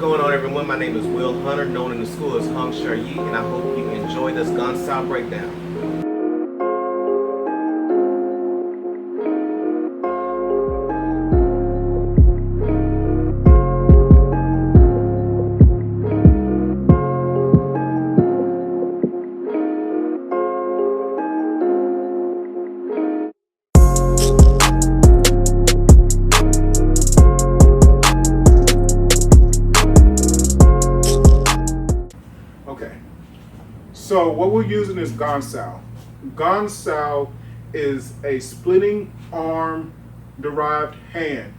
going on, everyone? My name is Will Hunter, known in the school as Hong Shogun M.A, and I hope you enjoy this gun style breakdown. So what we're using is Gaan sao. Gaan sao is a splitting arm derived hand.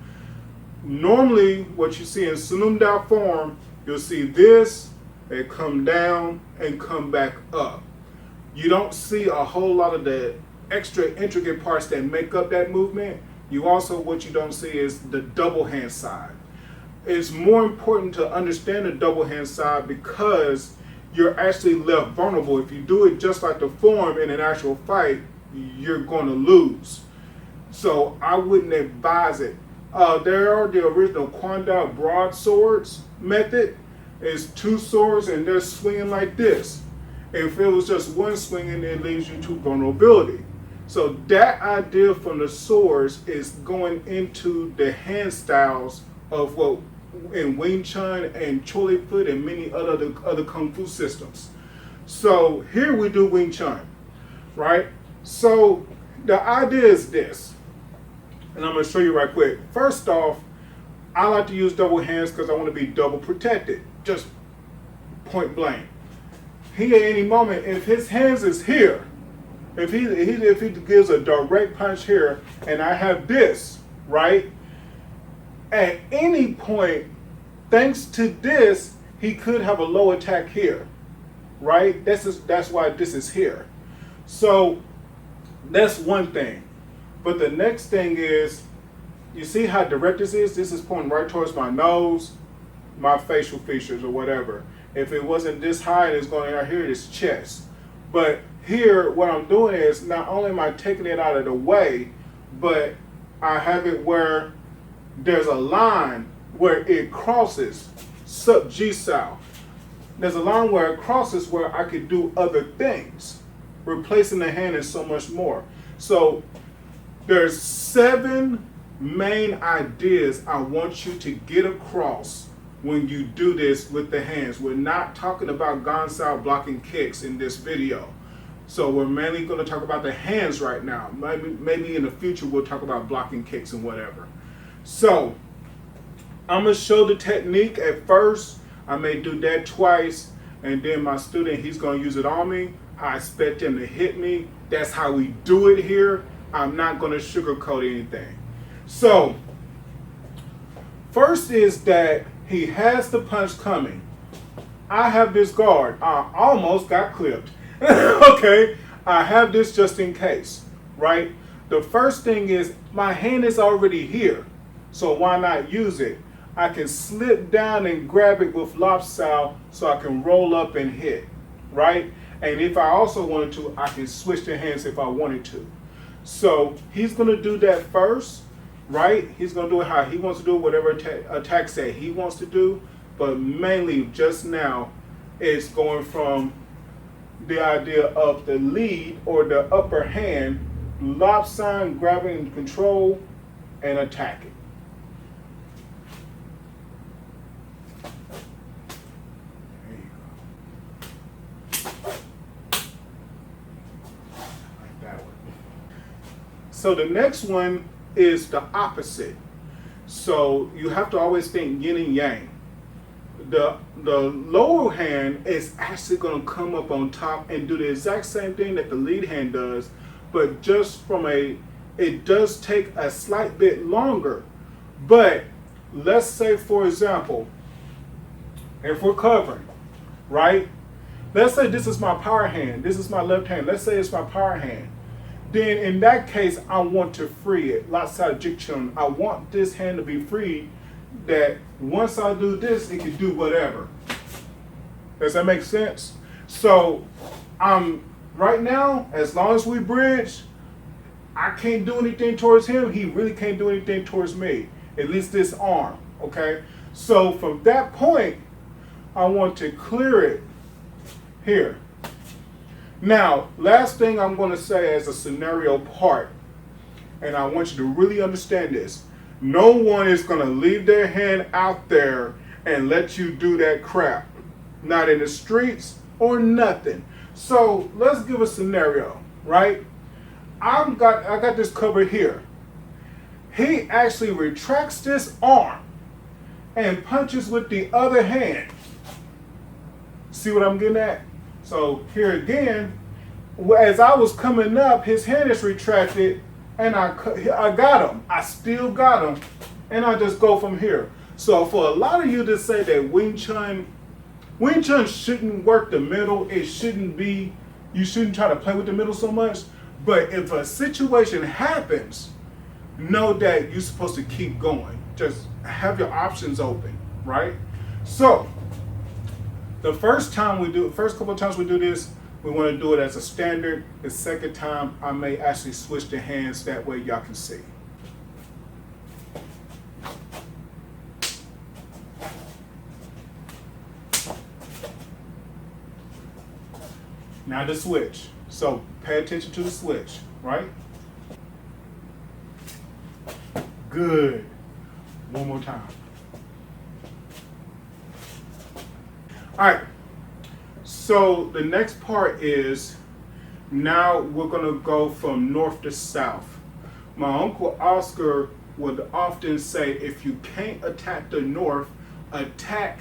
Normally what you see in Sunum Dao form, you'll see this, it come down and come back up. You don't see a whole lot of the extra intricate parts that make up that movement. What you don't see is the double hand side. It's more important to understand the double hand side because you're actually left vulnerable. If you do it just like the form in an actual fight, you're going to lose. So I wouldn't advise it. There are the original Kwanda broadswords method. It's two swords and they're swinging like this. If it was just one swinging, it leaves you to vulnerability. So that idea from the swords is going into the hand styles of what in Wing Chun and Chole Foot and many other Kung Fu systems. So here we do Wing Chun, right? So the idea is this, and I'm going to show you right quick. First off, I like to use double hands because I want to be double protected, just point blank. He at any moment, if his hands is here, if he gives a direct punch here, and I have this, right? At any point, thanks to this, he could have a low attack here, right? That's why this is here. So that's one thing. But the next thing is, you see how direct this is? This is pointing right towards my nose, my facial features or whatever. If it wasn't this high, it's going right here, it's chest. But here, what I'm doing is, not only am I taking it out of the way, but I have it where there's a line where it crosses, sub G sao. There's a line where it crosses where I could do other things, replacing the hand and so much more. So there's 7 main ideas I want you to get across when you do this with the hands. We're not talking about Gaan sao blocking kicks in this video. So we're mainly going to talk about the hands right now. Maybe in the future we'll talk about blocking kicks and whatever. So I'm going to show the technique at first. I may do that twice, and then my student, he's going to use it on me. I expect him to hit me. That's how we do it here. I'm not going to sugarcoat anything. So first is that he has the punch coming. I have this guard. I almost got clipped. Okay, I have this just in case, right? The first thing is my hand is already here. So why not use it? I can slip down and grab it with lop sao so I can roll up and hit, right? And if I also wanted to, I can switch the hands if I wanted to. So he's going to do that first, right? He's going to do it how he wants to do it, whatever attack set he wants to do. But mainly just now, it's going from the idea of the lead or the upper hand, lop sign, grabbing control, and attacking. So the next one is the opposite. So you have to always think yin and yang. The lower hand is actually going to come up on top and do the exact same thing that the lead hand does, but just from it does take a slight bit longer. But let's say, for example, if we're covering, right? Let's say this is my power hand. This is my left hand. Let's say it's my power hand. Then in that case, I want to free it. Latsai Jik Chun. I want this hand to be free, that once I do this, it can do whatever. Does that make sense? So right now, as long as we bridge, I can't do anything towards him. He really can't do anything towards me. At least this arm, okay? So from that point, I want to clear it here. Now, last thing I'm going to say as a scenario part, and I want you to really understand this. No one is going to leave their hand out there and let you do that crap. Not in the streets or nothing. So let's give a scenario, right? I got this covered here. He actually retracts this arm and punches with the other hand. See what I'm getting at? So here again, as I was coming up, his hand is retracted, and I got him. I still got him, and I just go from here. So for a lot of you to say that Wing Chun shouldn't work the middle, it shouldn't be, you shouldn't try to play with the middle so much. But if a situation happens, know that you're supposed to keep going. Just have your options open, right? So the first couple of times we do this, we want to do it as a standard. The second time, I may actually switch the hands, that way y'all can see. Now the switch. So pay attention to the switch, right? Good. One more time. All right. So the next part is, now we're going to go from north to south. My Uncle Oscar would often say, if you can't attack the north, attack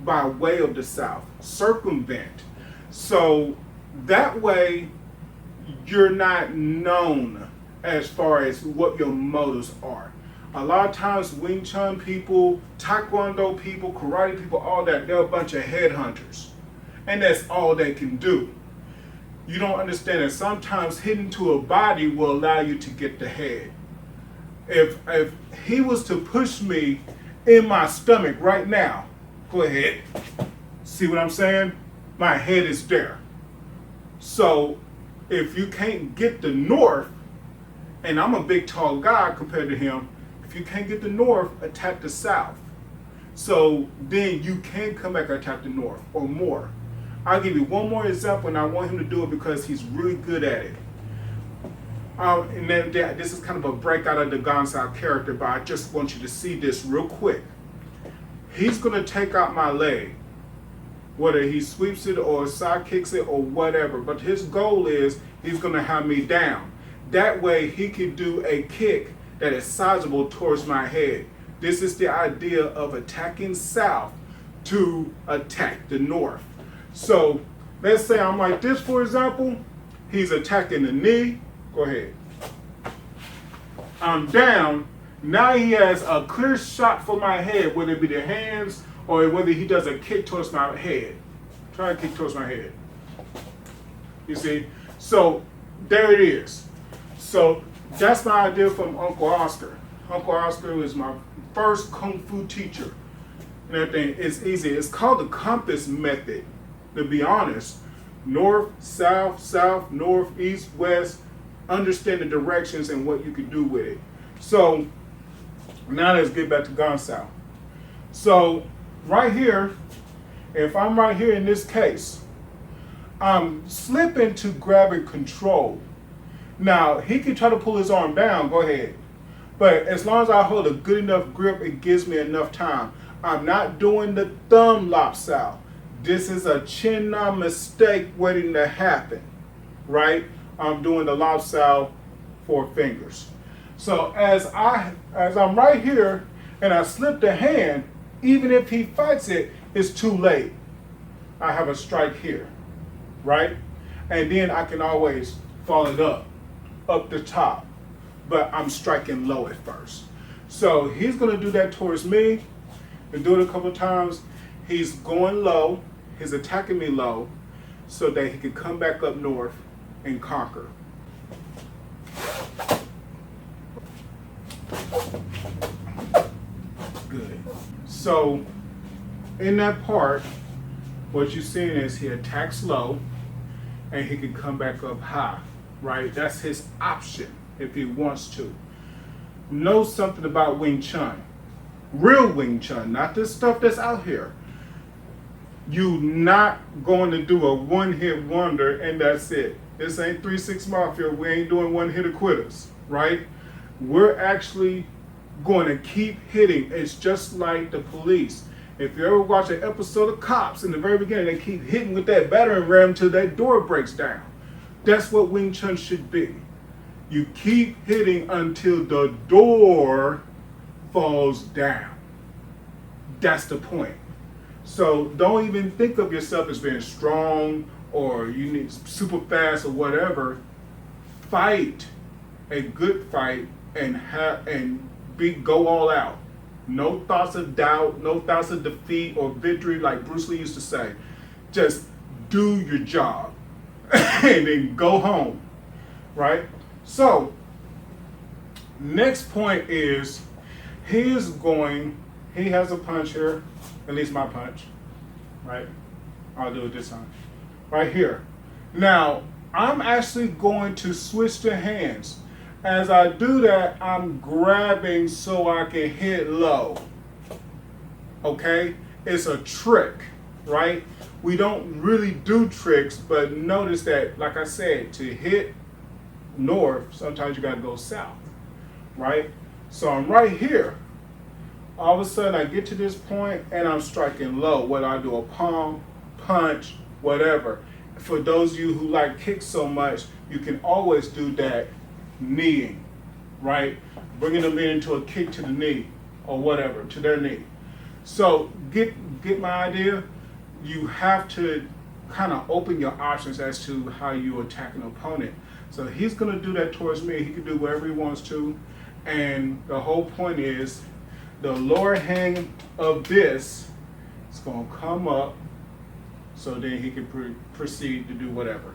by way of the south, circumvent. So that way you're not known as far as what your motives are. A lot of times Wing Chun people, Taekwondo people, karate people, all that, they're a bunch of headhunters. And that's all they can do. You don't understand that sometimes hitting to a body will allow you to get the head. If he was to push me in my stomach right now, go ahead. See what I'm saying? My head is there. So if you can't get the north, and I'm a big tall guy compared to him, if you can't get the north, attack the south. So then you can come back and attack the north or more. I'll give you one more example, and I want him to do it because he's really good at it. And then this is kind of a breakout of the Gaan character, but I just want you to see this real quick. He's going to take out my leg, whether he sweeps it or side kicks it or whatever. But his goal is he's going to have me down. That way he can do a kick that is sizable towards my head. This is the idea of attacking south to attack the north. So let's say I'm like this, for example. He's attacking the knee. Go ahead. I'm down. Now he has a clear shot for my head, whether it be the hands or whether he does a kick towards my head. Try to kick towards my head. You see? So there it is. So that's my idea from Uncle Oscar. Uncle Oscar was my first Kung Fu teacher. And everything. It's easy. It's called the compass method, to be honest. North, south, south, north, east, west. Understand the directions and what you can do with it. So now let's get back to Gaan Sao. So right here, if I'm right here in this case, I'm slipping to grab and control. Now, he can try to pull his arm down, go ahead. But as long as I hold a good enough grip, it gives me enough time. I'm not doing the thumb lop sao. This is a chin na mistake waiting to happen, right? I'm doing the lop sao 4 fingers. So as I'm right here and I slip the hand, even if he fights it, it's too late. I have a strike here, right? And then I can always follow it up the top, but I'm striking low at first. So he's gonna do that towards me, and do it a couple of times. He's going low, he's attacking me low, so that he can come back up north and conquer. Good. So in that part, what you're seeing is he attacks low and he can come back up high, right? That's his option if he wants to. Know something about Wing Chun. real Wing Chun, not this stuff that's out here. You not going to do a one-hit wonder and that's it. This ain't 3-6 Mafia. We ain't doing one-hitter quitters, right? We're actually going to keep hitting. It's just like the police. If you ever watch an episode of Cops, in the very beginning, they keep hitting with that battering ram until that door breaks down. That's what Wing Chun should be. You keep hitting until the door falls down. That's the point. So don't even think of yourself as being strong or you need super fast or whatever. Fight a good fight and go all out. No thoughts of doubt, no thoughts of defeat or victory, like Bruce Lee used to say. Just do your job and then go home, right? So next point is he has a punch here, at least my punch, right? I'll do it this time, right here. Now, I'm actually going to switch the hands. As I do that, I'm grabbing so I can hit low, okay? It's a trick, right? We don't really do tricks, but notice that, like I said, to hit north, sometimes you gotta go south, right? So I'm right here. All of a sudden I get to this point and I'm striking low. Whether I do a palm, punch, whatever. For those of you who like kicks so much, you can always do that kneeing, right? Bringing them into a kick to the knee or whatever, to their knee. So get my idea? You have to kind of open your options as to how you attack an opponent. So he's going to do that towards me. He can do whatever he wants to. And the whole point is the lower hand of this is going to come up so then he can proceed to do whatever.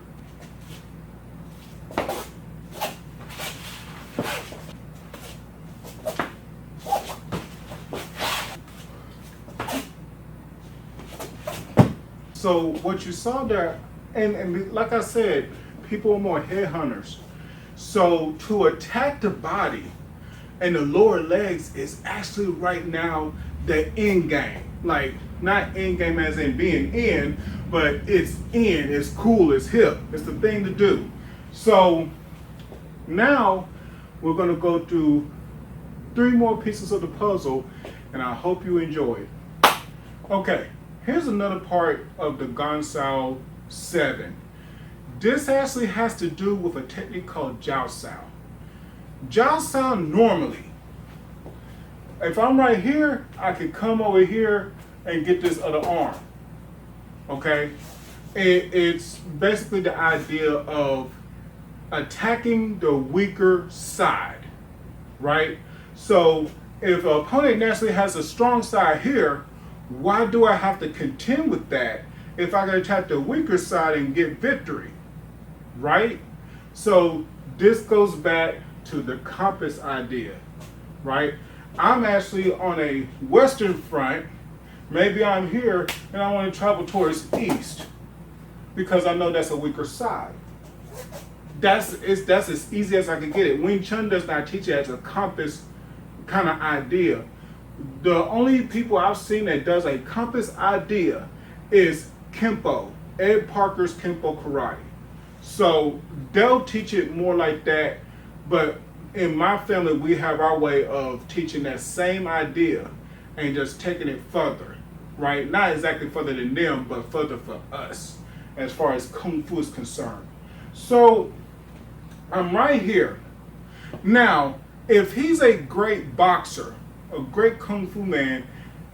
So what you saw there, and like I said, people are more headhunters. So to attack the body and the lower legs is actually right now the end game. Like not end game as in being in, but it's in, it's cool, it's hip, it's the thing to do. So now we're gonna go through 3 more pieces of the puzzle and I hope you enjoy it. Okay. Here's another part of the Gaan Sao 7. This actually has to do with a technique called Jiao Sao. Jiao Sao normally, if I'm right here, I could come over here and get this other arm, okay? It's basically the idea of attacking the weaker side, right? So if an opponent naturally has a strong side here, why do I have to contend with that if I can attack the weaker side and get victory, right? So this goes back to the compass idea, right? I'm actually on a western front. Maybe I'm here and I want to travel towards east because I know that's a weaker side. That's as easy as I can get it. Wing Chun does not teach it as a compass kind of idea. The only people I've seen that does a compass idea is Kempo, Ed Parker's Kempo Karate. So they'll teach it more like that, but in my family we have our way of teaching that same idea and just taking it further, right? Not exactly further than them, but further for us as far as Kung Fu is concerned. So I'm right here. Now, if he's a great boxer, a great Kung Fu man,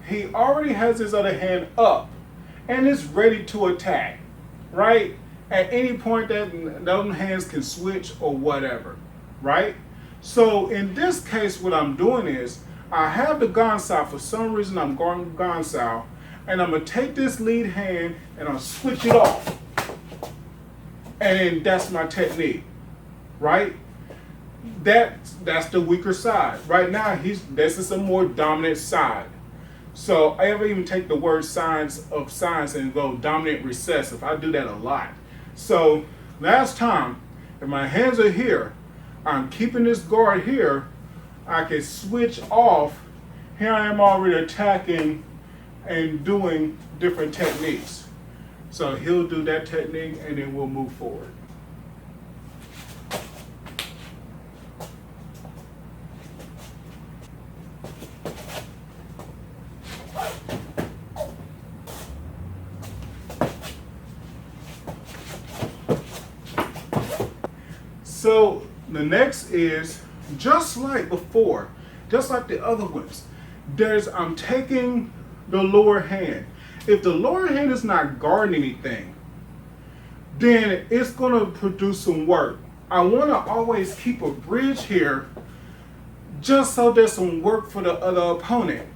he already has his other hand up and is ready to attack, right? At any point that those hands can switch or whatever, right? So in this case, what I'm doing is I have the Gaan Sao. For some reason, I'm going Gaan Sao, and I'm gonna take this lead hand and I'll switch it off. And then that's my technique, right? That's the weaker side. Right now, this is a more dominant side. So I ever even take the word signs and go dominant recessive. I do that a lot. So last time, if my hands are here, I'm keeping this guard here, I can switch off here I am already attacking and doing different techniques. So he'll do that technique and then we'll move forward. So the next is just like before, just like the other ones. I'm taking the lower hand. If the lower hand is not guarding anything, then it's going to produce some work. I want to always keep a bridge here just so there's some work for the other opponent,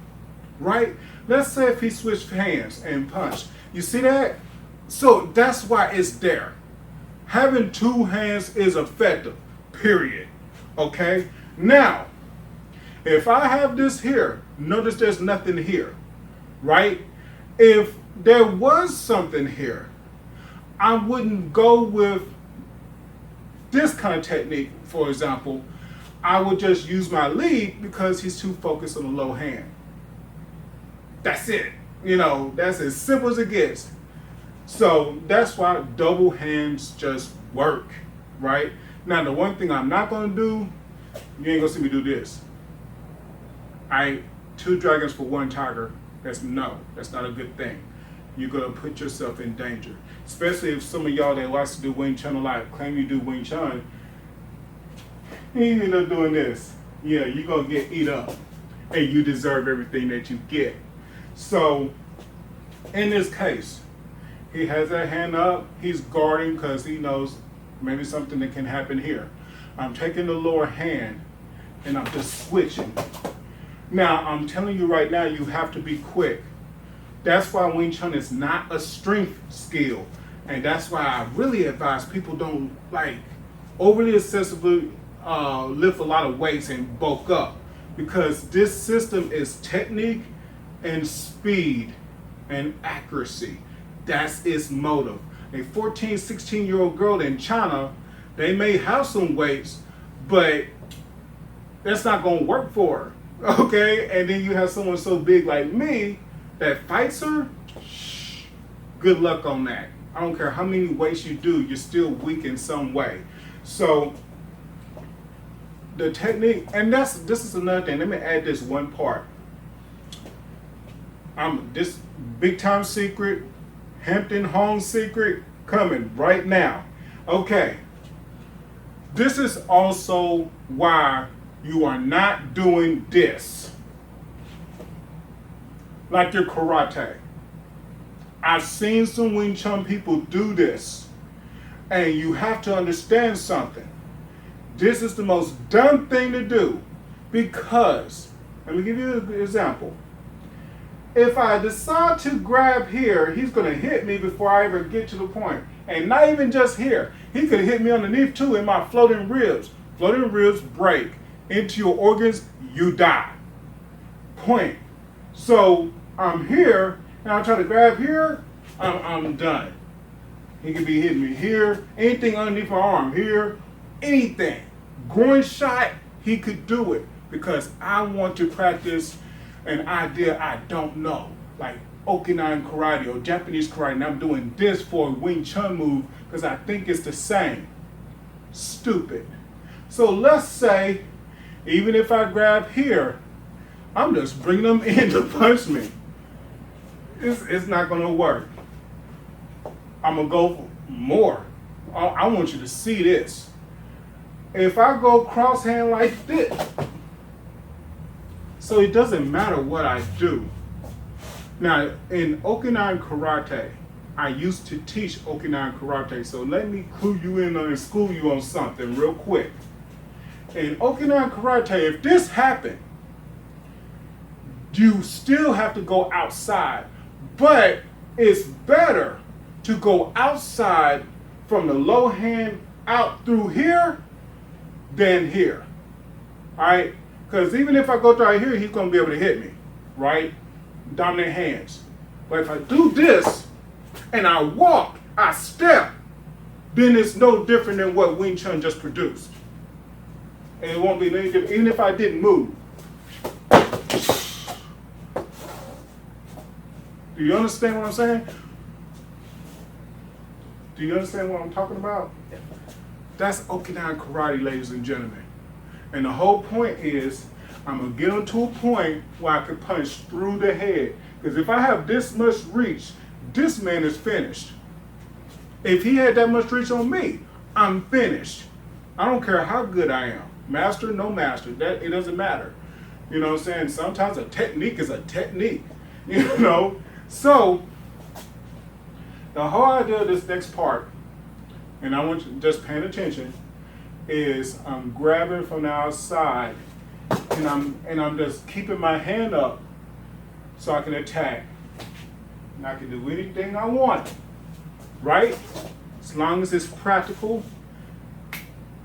right? Let's say if he switched hands and punched. You see that? So that's why it's there. Having two hands is effective, period. Okay? Now, if I have this here, notice there's nothing here, right? If there was something here, I wouldn't go with this kind of technique, for example. I would just use my lead because he's too focused on the low hand. That's it. You know, that's as simple as it gets. So that's why double hands just work, right? Now, the one thing I'm not going to do, you ain't going to see me do this. Two dragons for one tiger, that's not a good thing. You're going to put yourself in danger. Especially if some of y'all that likes to do Wing Chun a lot claim you do Wing Chun, you end up doing this. Yeah, you're going to get eat up. And you deserve everything that you get. So, in this case, he has that hand up. He's guarding because he knows maybe something that can happen here. I'm taking the lower hand and I'm just switching. Now, I'm telling you right now, you have to be quick. That's why Wing Chun is not a strength skill. And that's why I really advise people don't overly excessively lift a lot of weights and bulk up. Because this system is technique and speed and accuracy. That's its motive. A 14, 16-year-old girl in China, they may have some weights, but that's not going to work for her. Okay? And then you have someone so big like me that fights her. Good luck on that. I don't care how many weights you do, you're still weak in some way. So the technique, and this is another thing. Let me add this one part. This big time secret, Hampton Hong secret coming right now. Okay. This is also why you are not doing this like your karate. I've seen some Wing Chun people do this, and you have to understand something. This is the most dumb thing to do because, let me give you an example. If I decide to grab here, he's going to hit me before I ever get to the point. And not even just here. He could hit me underneath too in my floating ribs. Floating ribs break into your organs, you die. Point. So I'm here, and I try to grab here, I'm done. He could be hitting me here, anything underneath my arm here, anything. Groin shot, he could do it because I want to practice an idea I don't know, like Okinawan karate or Japanese karate, and I'm doing this for a Wing Chun move because I think it's the same. Stupid. So let's say, even if I grab here, I'm just bringing them in to punch me. It's not going to work. I'm going to go for more. I want you to see this. If I go cross hand like this, so it doesn't matter what I do. Now, in Okinawan karate, I used to teach Okinawan karate, so let me clue you in and school you on something real quick. In Okinawan karate, if this happened, you still have to go outside, but it's better to go outside from the low hand out through here than here, all right? Because even if I go right here, he's going to be able to hit me, right? Dominant hands. But if I do this, and I walk, I step, then it's no different than what Wing Chun just produced. And it won't be any different, even if I didn't move. Do you understand what I'm saying? Do you understand what I'm talking about? Yeah. That's Okinawan karate, ladies and gentlemen. And the whole point is, I'm gonna get them to a point where I can punch through the head. Because if I have this much reach, this man is finished. If he had that much reach on me, I'm finished. I don't care how good I am. Master, no master, that it doesn't matter. You know what I'm saying? Sometimes a technique is a technique. You know? So, the whole idea of this next part, and I want you just paying attention, is I'm grabbing from the outside and I'm just keeping my hand up so I can attack. And I can do anything I want, right? As long as it's practical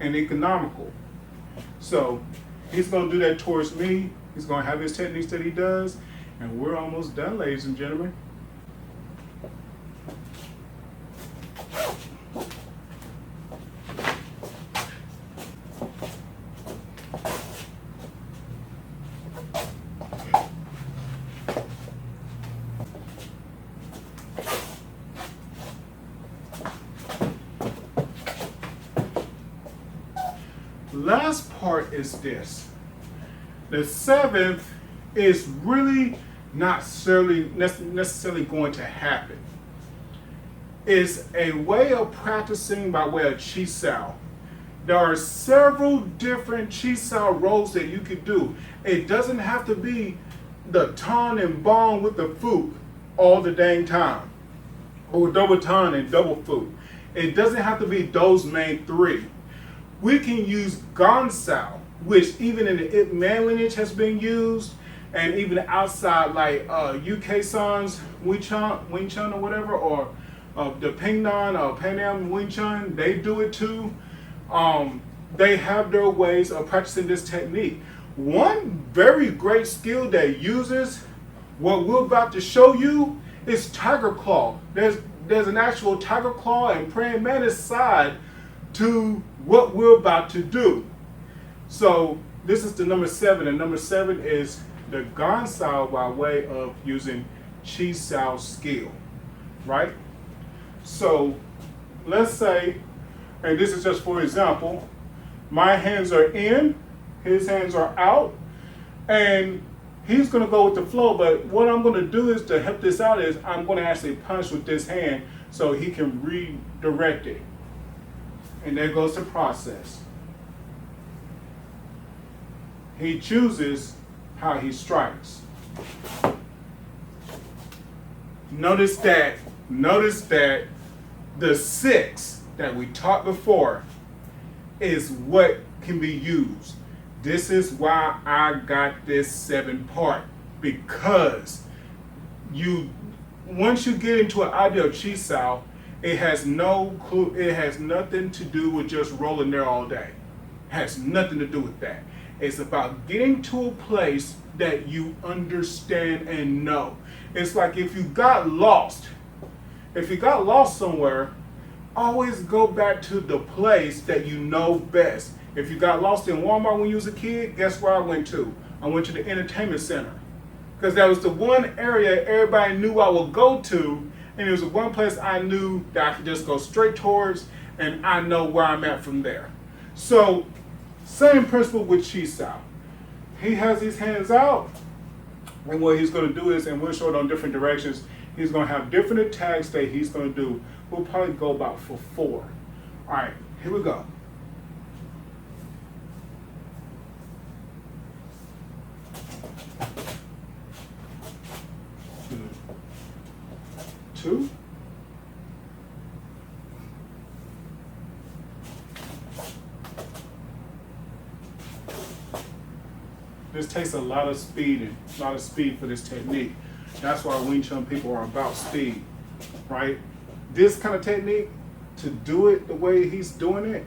and economical. So he's gonna do that towards me. He's gonna have his techniques that he does, and we're almost done, ladies and gentlemen. Last part is this. The seventh is really not necessarily going to happen. It's a way of practicing by way of Chisao. There are several different Chisao roles that you could do. It doesn't have to be the ton and bong with the foot all the dang time, or double ton and double foot. It doesn't have to be those main three. We can use Gansao, which even in the Ip Man lineage has been used, and even outside like UK San's Wing Chun or whatever, or the Pingnan or Pan Am Wing Chun, they do it too. They have their ways of practicing this technique. One very great skill that uses what we're about to show you is Tiger Claw. There's an actual Tiger Claw and Praying Mantis side to what we're about to do. So this is the number 7, and number 7 is the Gansao by way of using Chisao skill, right? So let's say, and this is just for example, my hands are in, his hands are out, and he's gonna go with the flow, but what I'm gonna do is to help this out is I'm gonna actually punch with this hand so he can redirect it. And there goes the process. He chooses how he strikes. Notice that the 6 that we taught before is what can be used. This is why I got this 7 part, because once you get into an idea of Chisao, it has no clue, it has nothing to do with just rolling there all day. It has nothing to do with that. It's about getting to a place that you understand and know. It's like if you got lost somewhere, always go back to the place that you know best. If you got lost in Walmart when you was a kid, guess where I went to? I went to the entertainment center. Because that was the one area everybody knew I would go to, and it was the one place I knew that I could just go straight towards, and I know where I'm at from there. So, same principle with Chisao. He has his hands out, and what he's going to do is, and we'll show it on different directions, he's going to have different attacks that he's going to do. We'll probably go about for 4. All right, here we go. Two. This takes a lot of speed for this technique. That's why Wing Chun people are about speed, right? This kind of technique, to do it the way he's doing it,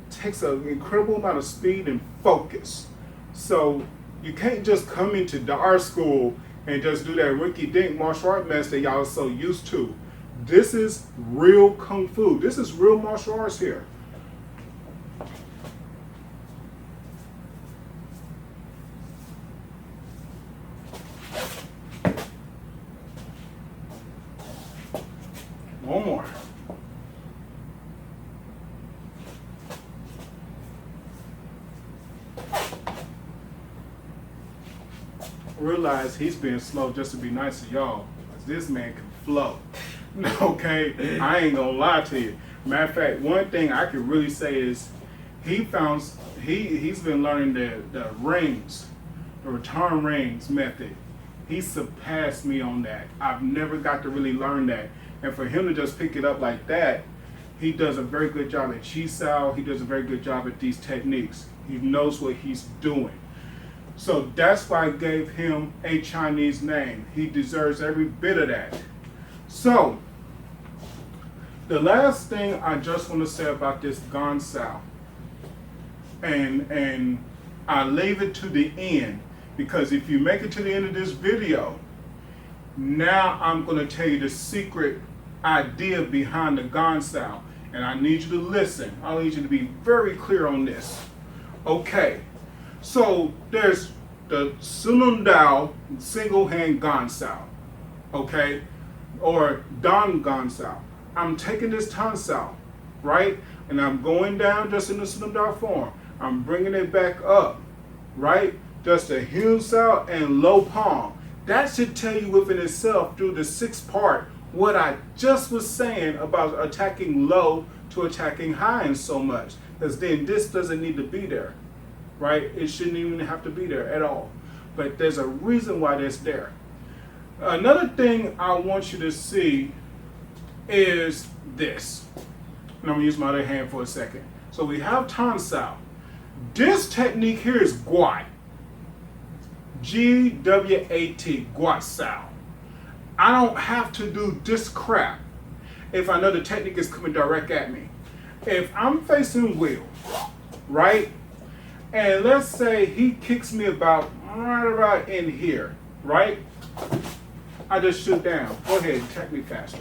takes an incredible amount of speed and focus. So you can't just come into our school and just do that rinky-dink martial art mess that y'all are so used to. This is real Kung Fu. This is real martial arts here. One more. Realize he's being slow just to be nice to y'all. This man can flow. Okay? I ain't gonna lie to you. Matter of fact, one thing I can really say is he's been learning the rings, the return rings method. He surpassed me on that. I've never got to really learn that. And for him to just pick it up like that, he does a very good job at chi sao. He does a very good job at these techniques. He knows what he's doing. So that's why I gave him a Chinese name. He deserves every bit of that. So, the last thing I just want to say about this Gaan sao, and I leave it to the end, because if you make it to the end of this video, now I'm going to tell you the secret idea behind the Gaan sao, and I need you to listen. I need you to be very clear on this. Okay. So there's the Sunum Dao single hand Gaan sao, okay, or Dan Gaan sao. I'm taking this Tan sao, right, and I'm going down just in the Sunum Dao form. I'm bringing it back up, right, just a Hyun sao and low palm. That should tell you within itself through the 6th part what I just was saying about attacking low to attacking high and so much, because then this doesn't need to be there. Right? It shouldn't even have to be there at all. But there's a reason why that's there. Another thing I want you to see is this. And I'm going to use my other hand for a second. So we have Tan sao. This technique here is Gwat. G-W-A-T, Gwat sao. I don't have to do this crap if I know the technique is coming direct at me. If I'm facing Will, right? And let's say he kicks me about right in here, right? I just shoot down. Go ahead, attack me faster.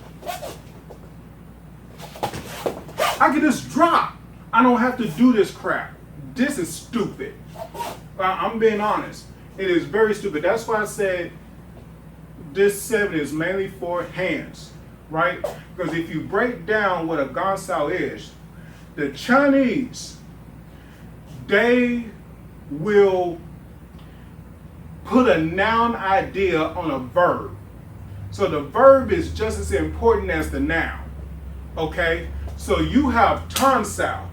I can just drop. I don't have to do this crap. This is stupid. I'm being honest. It is very stupid. That's why I said this 7 is mainly for hands, right? Because if you break down what a Gaan sao is, the Chinese, they will put a noun idea on a verb. So the verb is just as important as the noun. Okay? So you have Tan sao,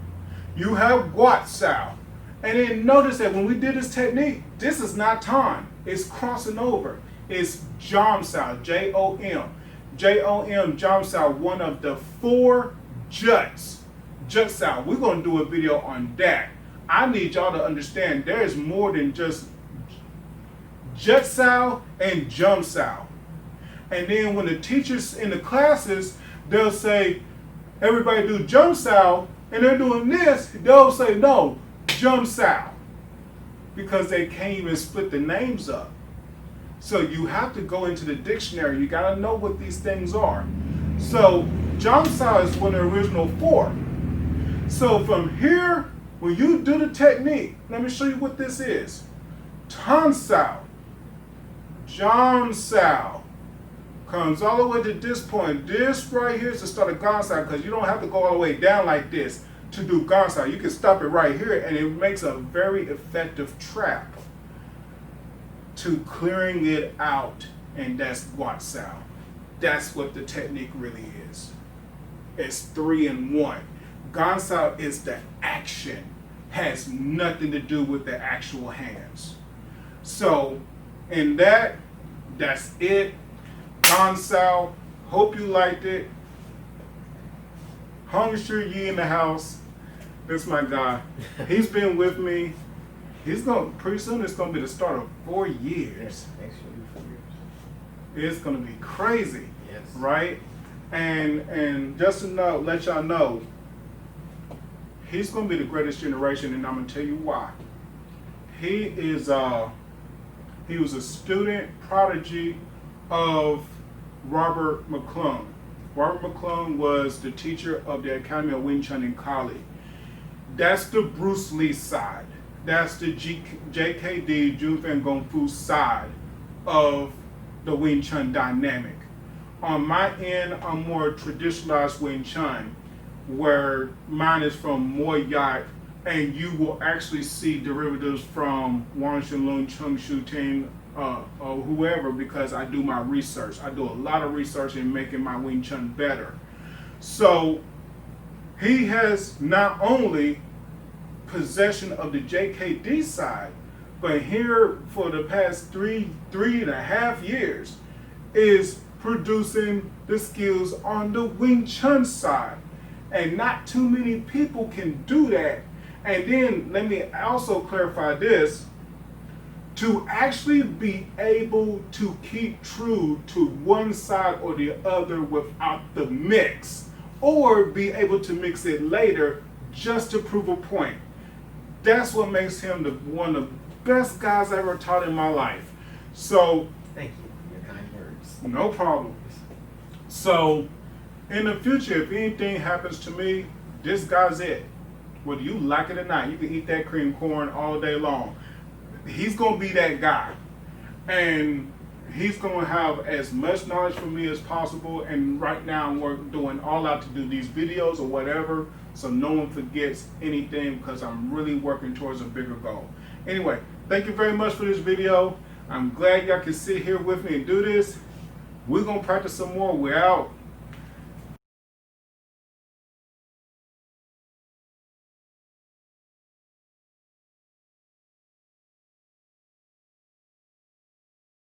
you have Gwat sao. And then notice that when we did this technique, this is not Tan. It's crossing over. It's Jom sao, J-O-M. J-O-M, Jom sao, one of the 4 juts. Jut sao. We're going to do a video on that. I need y'all to understand there is more than just Jut sao and Jum sao. And then when the teachers in the classes, they'll say, everybody do Jum sao, and they're doing this, they'll say, no, Jum sao. Because they can't even split the names up. So you have to go into the dictionary. You got to know what these things are. So Jum sao is one of the original 4. So from here, when you do the technique, let me show you what this is. Tan sao, Jom sao, comes all the way to this point. This right here is the start of Gaan sao, because you don't have to go all the way down like this to do Gaan sao. You can stop it right here, and it makes a very effective trap to clearing it out, and that's Gwat sao. That's what the technique really is. It's 3 in 1. Gaan sao is the action, has nothing to do with the actual hands. So, in that's it. Gaan sao. Hope you liked it. Hong Shogun in the house. This is my guy. He's been with me. Pretty soon it's gonna be the start of 4 years. Yes, next year, 4 years. It's gonna be crazy. Yes. Right? And just to let y'all know, he's gonna be the greatest generation, and I'm gonna tell you why. He was a student prodigy of Robert McClung. Robert McClung was the teacher of the Academy of Wing Chun in Cali. That's the Bruce Lee side. That's the JKD, Jun Fan Gong Fu side of the Wing Chun dynamic. On my end, I'm more traditionalized Wing Chun, where mine is from Muay Thai, and you will actually see derivatives from Wang Shenlong, Chung Shu Ting, or whoever, because I do my research. I do a lot of research in making my Wing Chun better. So he has not only possession of the JKD side, but here for the past three and a half years is producing the skills on the Wing Chun side. And not too many people can do that. And then let me also clarify this. To actually be able to keep true to one side or the other without the mix, or be able to mix it later just to prove a point. That's what makes him one of the best guys I ever taught in my life. So, Thank you for your kind words. no problem. So, in the future, if anything happens to me, this guy's it. Whether you like it or not, you can eat that cream corn all day long. He's going to be that guy. And he's going to have as much knowledge from me as possible. And right now I'm doing all out to do these videos or whatever, so no one forgets anything, because I'm really working towards a bigger goal. Anyway, thank you very much for this video. I'm glad y'all can sit here with me and do this. We're going to practice some more. We're out.